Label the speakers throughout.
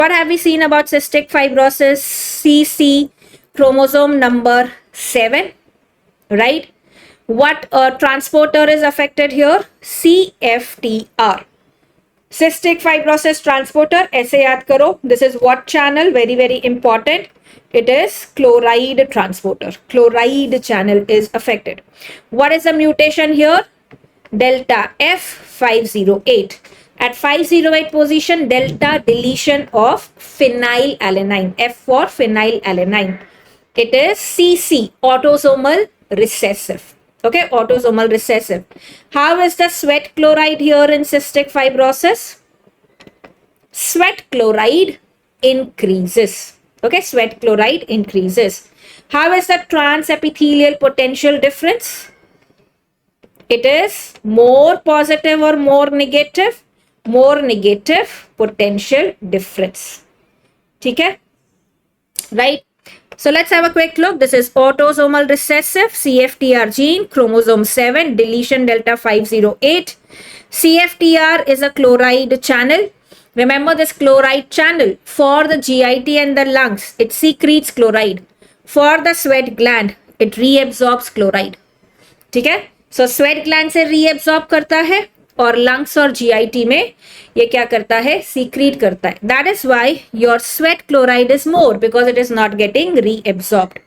Speaker 1: What have we seen about cystic fibrosis? CC, chromosome number 7, right? What transporter is affected here? CFTR. Cystic fibrosis transporter, ऐसे याद करो. This is what channel? Very, very important. It is chloride transporter. Chloride channel is affected. What is the mutation here? Delta F508. At 508 position, delta deletion of phenylalanine. F for phenylalanine. It is CC, autosomal recessive. Okay, autosomal recessive. How is the sweat chloride here in cystic fibrosis? Sweat chloride increases. Okay, sweat chloride increases. How is the transepithelial potential difference? It is more positive or more negative? More negative potential difference. Okay? Right? So let's have a quick look. This is autosomal recessive, CFTR gene, chromosome 7, deletion delta 508. CFTR is a chloride channel. Remember this chloride channel for the GIT and the lungs, it secretes chloride. For the sweat gland, it reabsorbs chloride. ठीक है? So sweat gland से reabsorb करता है और lungs और GIT में ये क्या करता है? Secrete करता है. That is why your sweat chloride is more because it is not getting reabsorbed.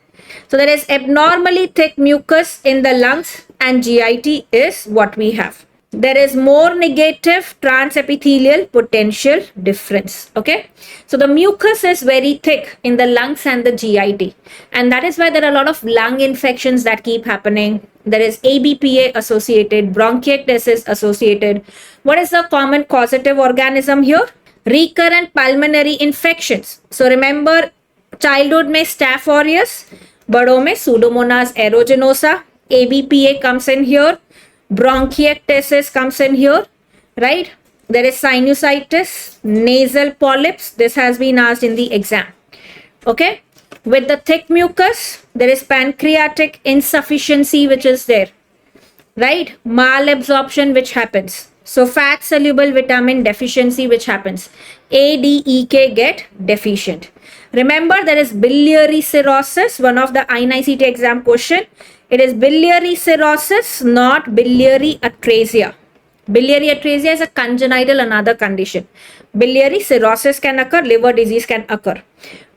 Speaker 1: So there is abnormally thick mucus in the lungs and GIT is what we have. There is more negative transepithelial potential difference. Okay. So the mucus is very thick in the lungs and the GIT. And that is why there are a lot of lung infections that keep happening. There is ABPA associated, bronchiectasis associated. What is the common causative organism here? Recurrent pulmonary infections. So remember, childhood में Staph aureus, बड़ों में Pseudomonas aeruginosa. ABPA comes in here. Bronchiectasis comes in here, right? There is sinusitis, nasal polyps. This has been asked in the exam. Okay. With the thick mucus, there is pancreatic insufficiency, which is there, right? Malabsorption, which happens. So fat soluble vitamin deficiency, which happens. A, D, E, K get deficient. Remember, there is biliary cirrhosis, one of the INICET exam question. It is biliary cirrhosis, not biliary atresia. Biliary atresia is a congenital another condition. Biliary cirrhosis can occur, liver disease can occur.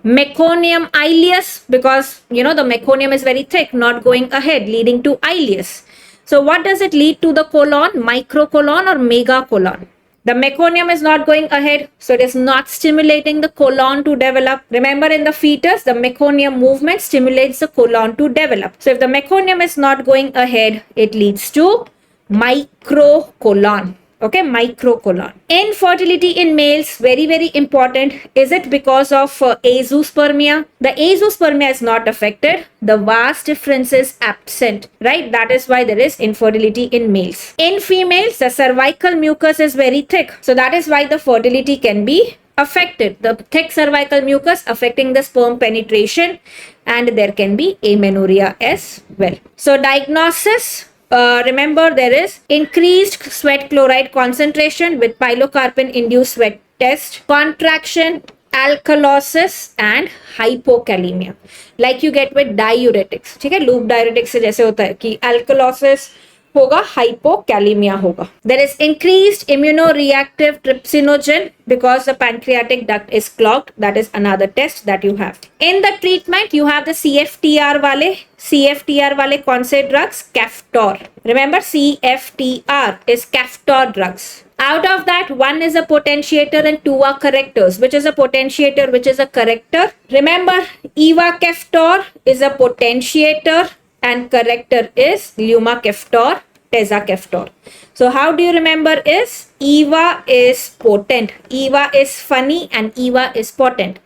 Speaker 1: Meconium ileus, because the meconium is very thick, not going ahead, leading to ileus. So what does it lead to the colon? Microcolon or megacolon? The meconium is not going ahead, so it is not stimulating the colon to develop. Remember, in the fetus, the meconium movement stimulates the colon to develop. So if the meconium is not going ahead, it leads to microcolon. Okay, microcolon. Infertility in males, very, very important. Is it because of azoospermia? The azoospermia is not affected. The vas difference is absent, right? That is why there is infertility in males. In females, the cervical mucus is very thick. So that is why the fertility can be affected. The thick cervical mucus affecting the sperm penetration, and there can be amenorrhea as well. So diagnosis. Remember, there is increased sweat chloride concentration with pilocarpine induced sweat test, contraction, alkalosis and hypokalemia, like you get with diuretics. ठीक है, loop diuretics से जैसे होता है कि alkalosis होगा, hypokalemia होगा. There is increased immunoreactive trypsinogen because the pancreatic duct is clogged. That is another test that you have. In the treatment, you have the CFTR वाले कौन से drugs? Caftor. Remember, CFTR is Caftor drugs. Out of that, one is a potentiator and two are correctors. Which is a potentiator, which is a corrector? Remember, Ivacaftor is a potentiator and corrector is Lumacaftor, Tezacaftor. So how do you remember is? Eva is potent, Eva is funny and Eva is potent.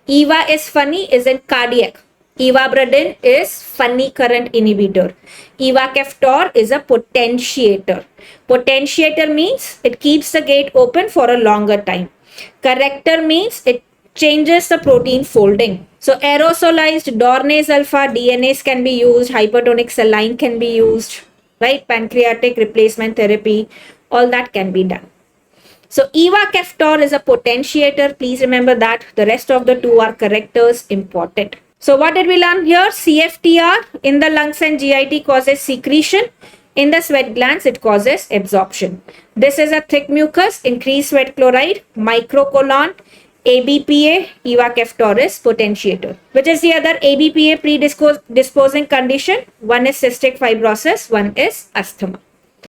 Speaker 1: Eva is funny is in cardiac. Ivabradine is funny current inhibitor. Ivacaftor is a potentiator. Potentiator means it keeps the gate open for a longer time. Corrector means it changes the protein folding. So aerosolized Dornase alpha DNase can be used, hypertonic saline can be used, right? Pancreatic replacement therapy, all that can be done. So Eva Keftor is a potentiator. Please remember that. The rest of the two are correctors. Important. So what did we learn here? CFTR in the lungs and GIT causes secretion. In the sweat glands, it causes absorption. This is a thick mucus, increased sweat chloride, microcolon, ABPA, Eva Keftoris potentiator. Which is the other ABPA predisposing condition? One is cystic fibrosis, one is asthma.